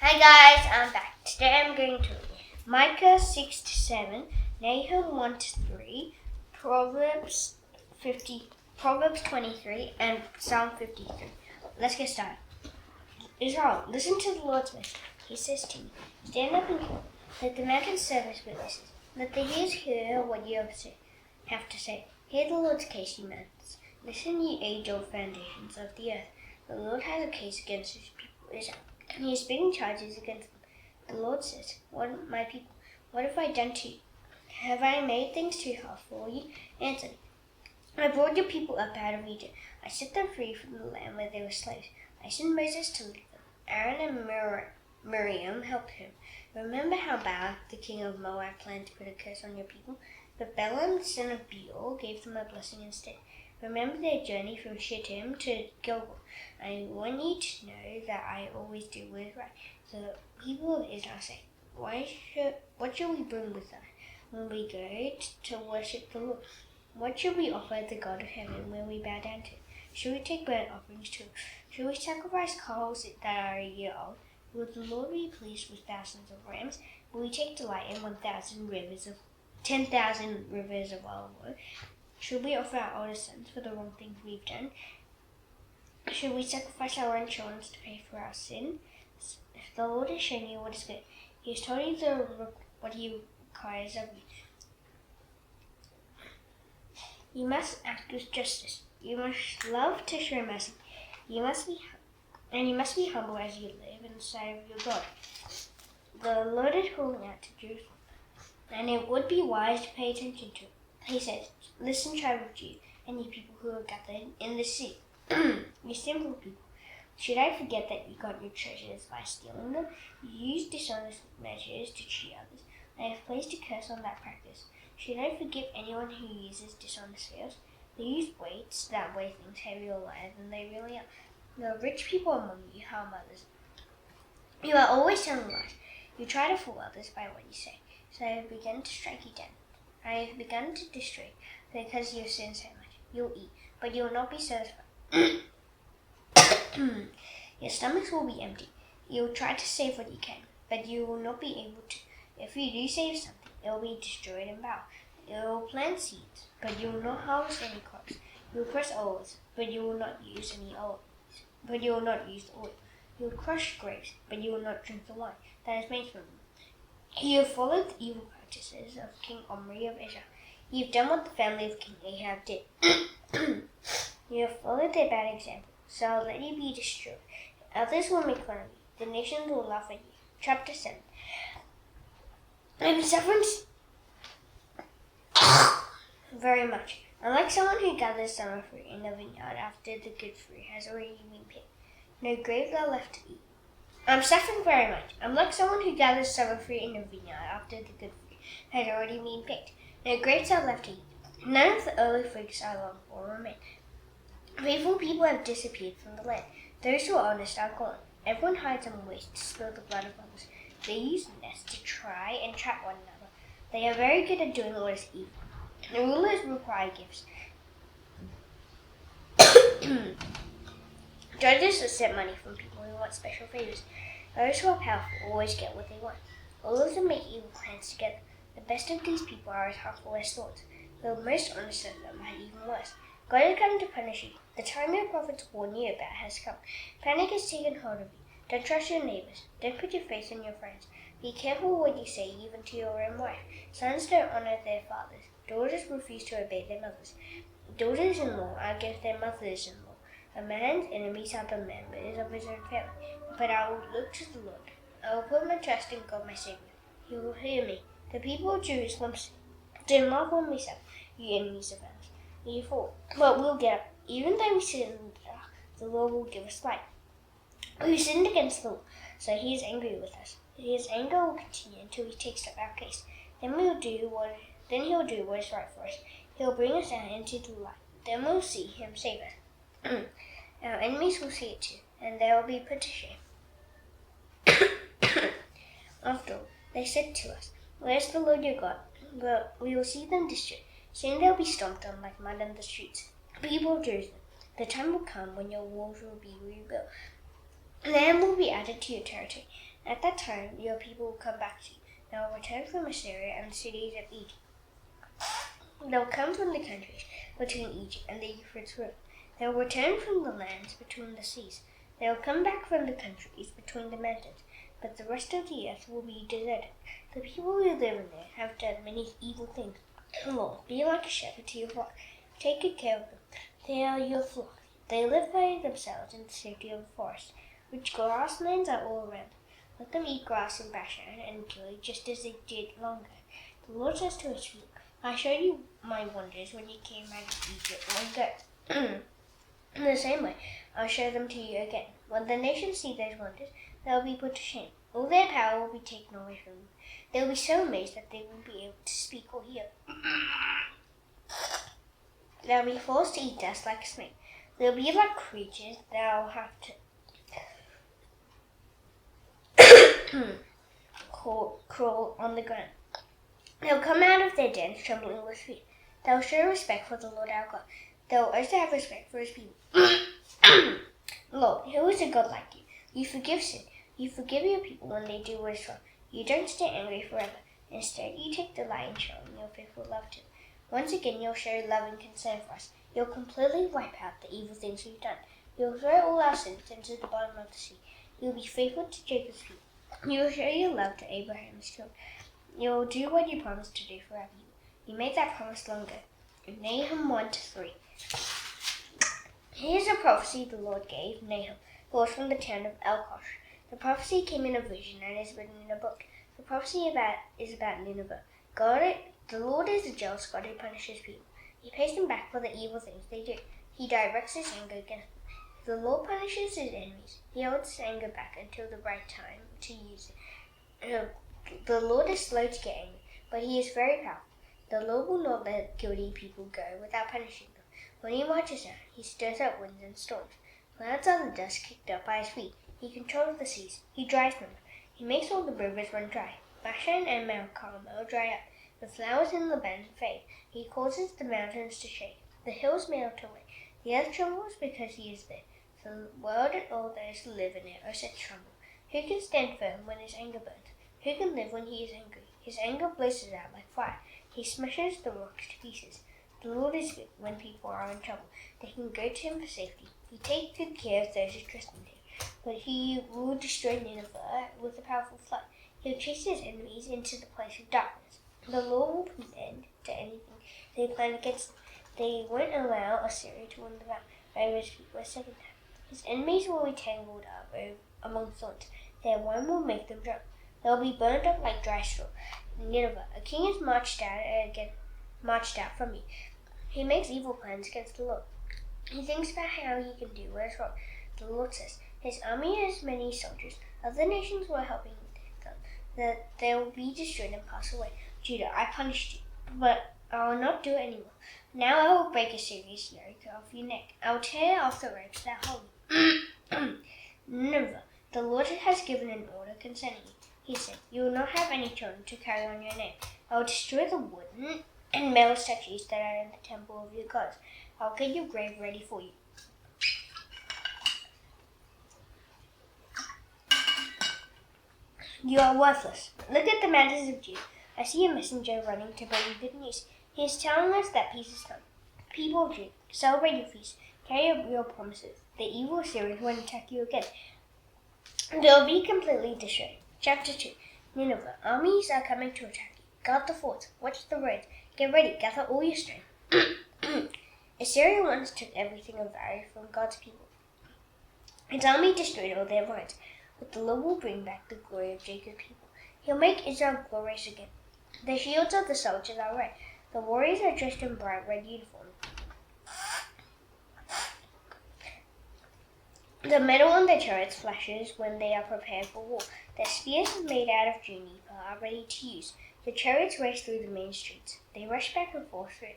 Hi guys, I'm back. Today I'm going to read Micah 6-7, Nahum 1-3, Proverbs 23, and Psalm 53. Let's get started. Israel, listen to the Lord's message. He says to you, stand up and hear. Let the mountains serve as witnesses. Let the hills hear what you have to say. Hear the Lord's case, you mountains. Listen, ye age-old foundations of the earth. The Lord has a case against his people, Israel. He is bringing charges against them. The Lord says, my people, what have I done to you? Have I made things too hard for you? Answer me. I brought your people up out of Egypt. I set them free from the land where they were slaves. I sent Moses to lead them. Aaron and Miriam helped him. Remember how Balak, the king of Moab, planned to put a curse on your people? But Balaam, the son of Beor, gave them a blessing instead. Remember their journey from Shittim to Gilgal. I want you to know that I always do what is right. So the people of Israel say, what shall we bring with us when we go to worship the Lord? What shall we offer the God of heaven when we bow down to him? Shall we take burnt offerings too? Shall we sacrifice calves that are a year old? Will the Lord be pleased with thousands of rams? Will we take delight in 10,000 rivers of olive oil? Should we offer our older sons for the wrong things we've done? Should we sacrifice our own children to pay for our sin? If the Lord has shown you what is good, he has told you what he requires of you. You must act with justice. You must love to show mercy. You must be humble as you live in the sight of your God. The Lord is calling out to Jerusalem, and it would be wise to pay attention to it. He says, listen, tribe of Judah, and you people who are gathered in the sea, you simple people. Should I forget that you got your treasures by stealing them? You used dishonest measures to cheat others. I have placed a curse on that practice. Should I forgive anyone who uses dishonest scales? They use weights that weigh things heavier or lighter than they really are. There are rich people among you harm others. You are always telling lies. You try to fool others by what you say. So I have begun to strike you down. I have begun to destroy because you have sinned so much. You'll eat, but you will not be satisfied. Your stomachs will be empty. You will try to save what you can, but you will not be able to. If you do save something, it will be destroyed in battle. You will plant seeds, but you will not harvest any crops. You will press olives, but you will not use the oil. You will crush grapes, but you will not drink the wine that is made from them. You have followed the evil practices of King Omri of Israel. You have done what the family of King Ahab did. You have followed their bad example, so I'll let you be destroyed. Others will make fun of you. The nations will laugh at you. Chapter 7. I'm suffering very much. I'm like someone who gathers summer fruit in a vineyard after the good fruit has already been picked. No grapes are left to eat. I'm suffering very much. I'm like someone who gathers summer fruit in a vineyard after the good fruit has already been picked. No grapes are left to eat. None of the early figs I longed for remain. Faithful people have disappeared from the land. Those who are honest are gone. Everyone hides and waits to spill the blood of others. They use nests to try and trap one another. They are very good at doing what is evil. The rulers require gifts. Judges accept money from people who want special favors. Those who are powerful always get what they want. All of them make evil plans together. The best of these people are as harmful as thoughts. The most honest of them are even worse. God is coming to punish you. The time your prophets warn you about has come. Panic has taken hold of you. Don't trust your neighbors. Don't put your faith in your friends. Be careful what you say, even to your own wife. Sons don't honor their fathers. Daughters refuse to obey their mothers. Daughters-in-law are against their mothers-in-law. A man's enemies are the members of his own family. But I will look to the Lord. I will put my trust in God my Savior. He will hear me. The people of Jerusalem say, don't laugh on me, you enemies of ours. You fall, but we'll get up. Even though we sit in the dark, the Lord will give us light. We sinned against the Lord, so he is angry with us. His anger will continue until he takes up our case. Then he'll do what is right for us. He'll bring us out into the light. Then we'll see him save us. Our enemies will see it too, and they will be put to shame. After all, they said to us, where's the Lord your God? Well, we will see them destroyed. Soon they'll be stomped on like mud on the streets. People of Jerusalem, the time will come when your walls will be rebuilt. Land will be added to your territory, At that time, your people will come back to you. They will return from Assyria and the cities of Egypt. They will come from the countries between Egypt and the Euphrates River. They will return from the lands between the seas. They will come back from the countries between the mountains. But the rest of the earth will be deserted. The people who live in there have done many evil things. Lord, be like a shepherd to your flock. Take good care of them. They are your flock. They live by themselves in the safety of the forest, which grasslands are all around. Let them eat grass in Bashan and Gilead, just as they did long ago. The Lord says to his people, I showed you my wonders when you came out of Egypt long ago. In the same way, I'll show them to you again. When the nations see those wonders, they will be put to shame. All their power will be taken away from them. They will be so amazed that they won't be able to speak or hear. They'll be forced to eat dust like a snake. They'll be like creatures that'll have to crawl on the ground. They'll come out of their dens trembling with fear. They'll show respect for the Lord our God. They'll also have respect for his people. Lord, who is a God like you? You forgive sin. You forgive your people when they do what is wrong. You don't stay angry forever. Instead, you take delight in showing your faithful love to them. Once again, you'll show love and concern for us. You'll completely wipe out the evil things we've done. You'll throw all our sins into the bottom of the sea. You'll be faithful to Jacob's people. You'll show your love to Abraham's children. You'll do what you promised to do for our people. You made that promise long ago. In Nahum 1-3. Here's a prophecy the Lord gave Nahum, who was from the town of Elkosh. The prophecy came in a vision and is written in a book. The prophecy is about Nineveh. The Lord is a jealous God who punishes people. He pays them back for the evil things they do. He directs his anger against them. If the Lord punishes his enemies, he holds his anger back until the right time to use it. The Lord is slow to get angry, but he is very powerful. The Lord will not let guilty people go without punishing them. When he marches out, he stirs up winds and storms. Clouds are the dust kicked up by his feet. He controls the seas. He dries them. He makes all the rivers run dry. Bashan and Mount Carmel dry up. The flowers in Lebanon fade. He causes the mountains to shake. The hills melt away. The earth trembles because he is there. The world and all those who live in it are set to tremble. Who can stand firm when his anger burns? Who can live when he is angry? His anger blazes out like fire. He smashes the rocks to pieces. The Lord is good when people are in trouble. They can go to him for safety. He takes good care of those who trust in him. But he will destroy Nineveh with a powerful flood. He'll chase his enemies into the place of darkness. The Lord will put an end to anything they plan against him. They won't allow Assyria to win the battle over his people a second time. His enemies will be tangled up among thorns. Their wine will make them drunk. They'll be burned up like dry straw. Nineveh, a king is marched out from you. He makes evil plans against the Lord. He thinks about how he can do what is wrong. The Lord says, his army has many soldiers. Other nations were helping them, that they will be destroyed and pass away. Judah, I punished you, but I will not do it anymore. Now I will break a serious yoke off your neck. I will tear off the ropes that hold you. Nineveh, the Lord has given an order concerning you. He said, you will not have any children to carry on your name. I will destroy the wooden and metal statues that are in the temple of your gods. I will get your grave ready for you. You are worthless. Look at the mountains of Judah. I see a messenger running to bring you good news. He is telling us that peace is come. People of Judah, celebrate your feast. Carry out your promises. The evil Assyrians won't attack you again. They'll be completely destroyed. Chapter 2. Nineveh, armies are coming to attack you. Guard the forts. Watch the roads. Get ready. Gather all your strength. Assyria once took everything of value from God's people. Its army destroyed all their rights. But the Lord will bring back the glory of Jacob's people. He'll make Israel glorious again. The shields of the soldiers are red. The warriors are dressed in bright red uniforms. The metal on their chariots flashes when they are prepared for war. Their spears made out of juniper are ready to use. The chariots race through the main streets. They rush back and forth through them.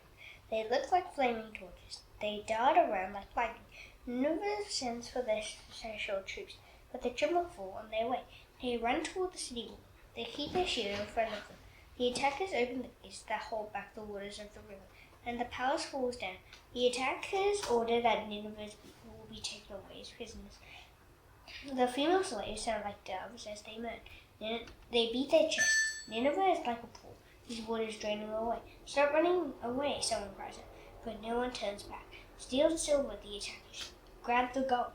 They look like flaming torches. They dart around like lightning. Nineveh sends for their special troops, but they tremble and fall on their way. They run toward the city wall. They keep their shield in front of them. The attackers open the gates that hold back the waters of the river, and the palace falls down. The attackers order that Nineveh's people will be taken away as prisoners. The female slaves sound like doves as they moan. They beat their chests. Nineveh is like a pool whose water is draining away. Stop running away, someone cries out, but no one turns back. Steal the silver, the attackers. Grab the gold.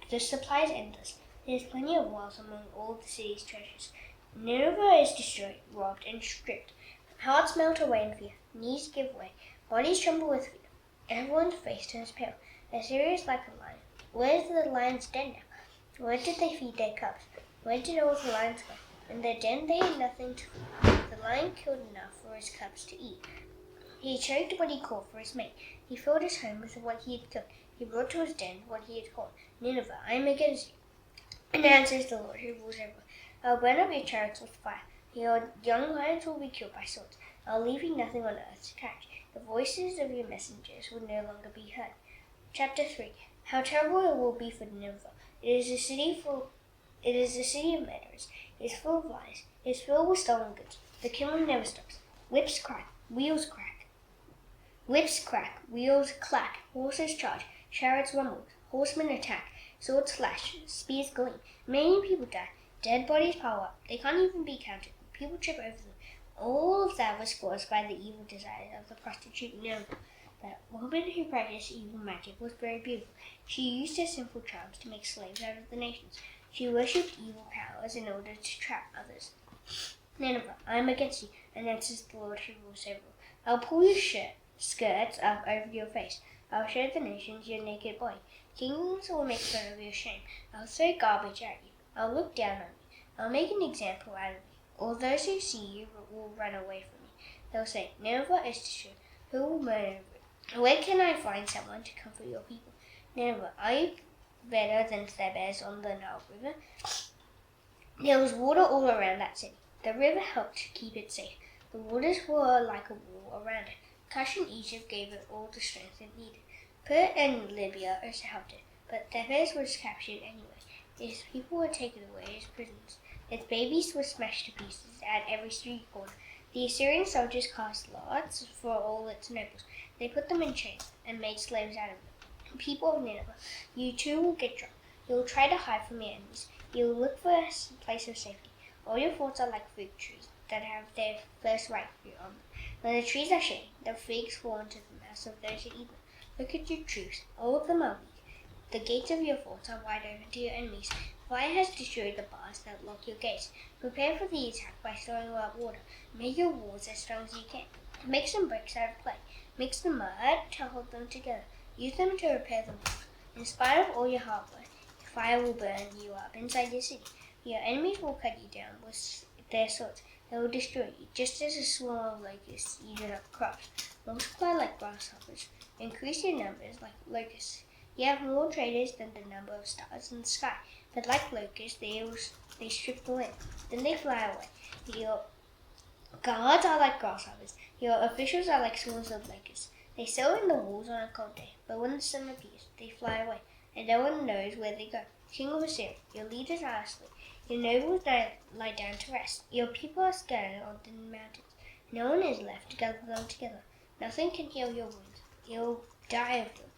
The supply is endless. There is plenty of wealth among all the city's treasures. Nineveh is destroyed, robbed, and stripped. Hearts melt away in fear. Knees give way. Bodies tremble with fear. Everyone's face turns pale. Assyria is like a lion. Where's the lion's den now? Where did they feed their cubs? Where did all the lions go? In their den they had nothing to feed. The lion killed enough for his cubs to eat. He choked what he caught for his mate. He filled his home with what he had killed. He brought to his den what he had caught. Nineveh, I am against you. And now says the Lord who rules over. I'll burn up your chariots with fire. Your young lions will be killed by swords. I'll leave you nothing on earth to catch. The voices of your messengers will no longer be heard. Chapter 3. How terrible it will be for Nineveh. It is a city of murderers. It is full of lies. It is filled with stolen goods. The killing never stops. Whips crack, wheels crack. Whips crack, wheels clack. Horses charge, chariots rumble, horsemen attack. Swords flash, spears gleam. Many people die. Dead bodies pile up. They can't even be counted. People trip over them. All of that was caused by the evil desires of the prostitute Nineveh. That woman who practiced evil magic was very beautiful. She used her sinful charms to make slaves out of the nations. She worshipped evil powers in order to trap others. Nineveh, I am against you, announces the Lord who rules over. I'll pull your skirts up over your face. I'll show the nations your naked body. Kings will make fun of your shame. I'll throw garbage at you. I'll look down on you. I'll make an example out of you. All those who see you will run away from you. They'll say, Nineveh is destroyed. Who will murder it? Where can I find someone to comfort your people? Nineveh, are you better than Thebes on the Nile River? There was water all around that city. The river helped to keep it safe. The waters were like a wall around it. Cush and Egypt gave it all the strength it needed. Put and Libya also helped it, but Thebes was captured anyway. Its people were taken away as prisoners. Its babies were smashed to pieces at every street corner. The Assyrian soldiers cast lots for all its nobles. They put them in chains and made slaves out of them. People of Nineveh, you too will get drunk. You will try to hide from your enemies. You will look for a place of safety. All your thoughts are like fig trees that have their first ripe fruit on them. When the trees are shady, the figs fall into the mouths of those who eat them. Look at your troops. All of them are weak. The gates of your forts are wide open to your enemies. Fire has destroyed the bars that lock your gates. Prepare for the attack by throwing out water. Make your walls as strong as you can. Make some bricks out of clay. Mix the mud to hold them together. Use them to repair the walls. In spite of all your hard work, fire will burn you up inside your city. Your enemies will cut you down with their swords. They will destroy you, just as a swarm of locusts eat up crops. Multiply like grasshoppers. Increase your numbers like locusts. You have more traders than the number of stars in the sky, but like locusts, they strip the land. Then they fly away. Your guards are like grasshoppers. Your officials are like swarms of locusts. They sail in the walls on a cold day, but when the sun appears, they fly away, and no one knows where they go. King of Assyria, your leaders are asleep. Your nobles lie down to rest. Your people are scattered on the mountains. No one is left to gather them together. Nothing can heal your wounds. You'll die of them.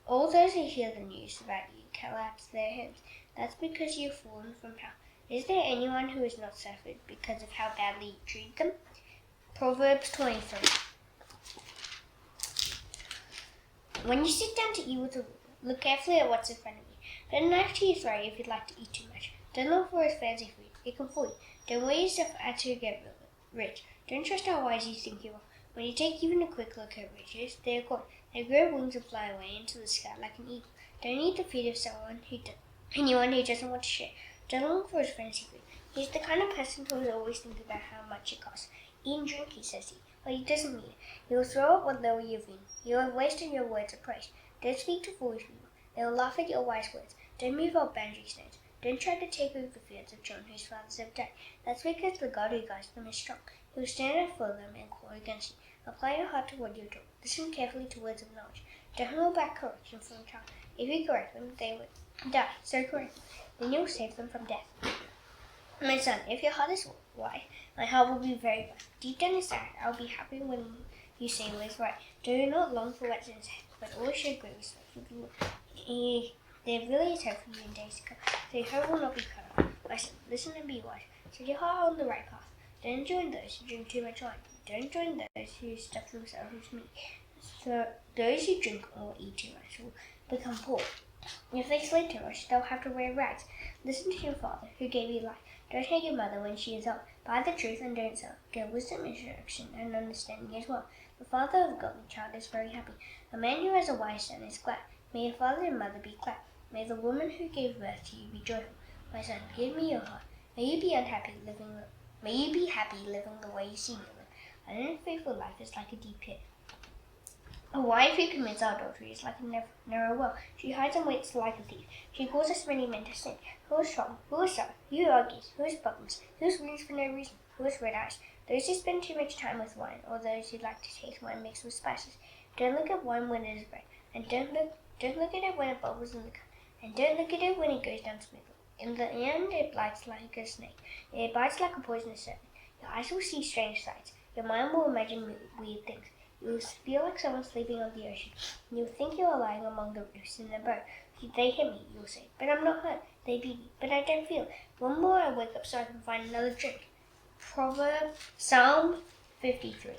All those who hear the news about you collapse their homes. That's because you've fallen from power. Is there anyone who has not suffered because of how badly you treat them? Proverbs 23. When you sit down to eat with a ruler, look carefully at what's in front of you. Don't knife to your throat if you'd like to eat too much. Don't look for his fancy food. It can fool you. Don't weigh yourself out to get rich. Don't trust how wise you think you are. When you take even a quick look at riches, they are gone. They grow wings and fly away into the sky like an eagle. Don't eat the food of anyone who doesn't want to share. Don't look for his fancy food. He's the kind of person who is always thinking about how much it costs. Eat and drink, he says, but he doesn't mean it. He will throw up what little you've eaten. You have wasted your words of praise. Don't speak to foolish people. They will laugh at your wise words. Don't move out boundary stones. Don't try to take over the fields of John whose fathers have died. That's because the God who guides them is strong. He will stand up for them and call against you. Apply your heart to what you're doing. Listen carefully to words of knowledge. Don't hold back correction from a child. If you correct them, they would die. So correct them. Then you'll save them from death. My son, if your heart is wide, my heart will be very glad. Deep down inside, I'll be happy when you say what is right. Do not long for what's in his head, but always show great respect for the Lord. There really is hope for you in days to come, so your hope will not be cut off. My son, listen and be wise. Set your heart on the right path. Don't join those who drink too much wine. Don't join those who stuff themselves with meat. So those who drink or eat too much will become poor. If they sleep too much, they'll have to wear rags. Listen to your father, who gave you life. Don't hate your mother when she is old. Buy the truth and don't sell. Get wisdom, instruction, and understanding as well. The father of a godly child is very happy. A man who has a wise son is glad. May your father and mother be glad. May the woman who gave birth to you be joyful. My son, give me your heart. May you be happy living the way you see me live. An unfaithful life is like a deep pit. A wife who commits adultery is like a narrow well. She hides and waits like a thief. She causes many men to sin. Who is strong? Who is stubborn? Who argues? Who is bottomless? Who is wounds for no reason? Who has red eyes? Those who spend too much time with wine, or those who like to taste wine mixed with spices. Don't look at wine when it is red, and don't look at it when it bubbles in the cup, and don't look at it when it goes down smoothly. In the end, it bites like a snake. It bites like a poisonous serpent. Your eyes will see strange sights. Your mind will imagine weird things. You will feel like someone sleeping on the ocean. You will think you are lying among the reefs in a boat. If they hit me, you will say, but I'm not hurt. They beat me, but I don't feel it. One more I wake up so I can find another drink. Proverb, Psalm 53.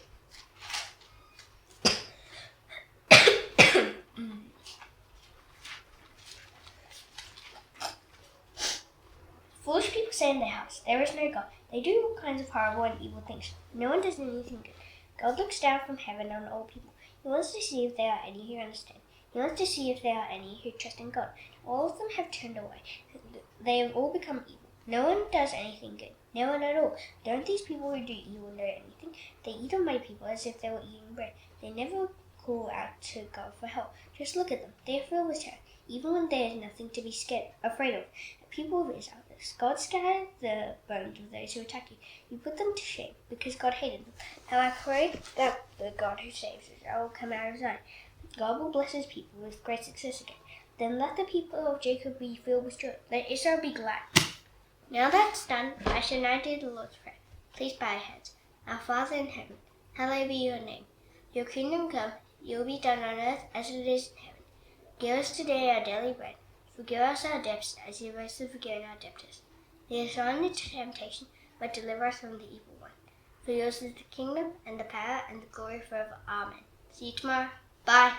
Foolish people say in their house, there is no God. They do all kinds of horrible and evil things. No one does anything good. God looks down from heaven on all people. He wants to see if there are any who understand. He wants to see if there are any who trust in God. All of them have turned away. They have all become evil. No one does anything good. No one at all. Don't these people who do evil know anything? They eat on my people as if they were eating bread. They never call out to God for help. Just look at them. They are filled with terror, even when there is nothing to be afraid of. People of Israel, God scattered the bones of those who attack you. You put them to shame because God hated them. Now I pray that the God who saves Israel will come out of Zion. God will bless his people with great success again. Then let the people of Jacob be filled with joy. Let Israel be glad. Now that's done, I shall now do the Lord's Prayer. Please bow your heads. Our Father in heaven, hallowed be your name. Your kingdom come, your will be done on earth as it is in heaven. Give us today our daily bread. Forgive us our debts as we also forgive our debtors. Lead us not into temptation, but deliver us from the evil one. For yours is the kingdom, and the power, and the glory forever. Amen. See you tomorrow. Bye.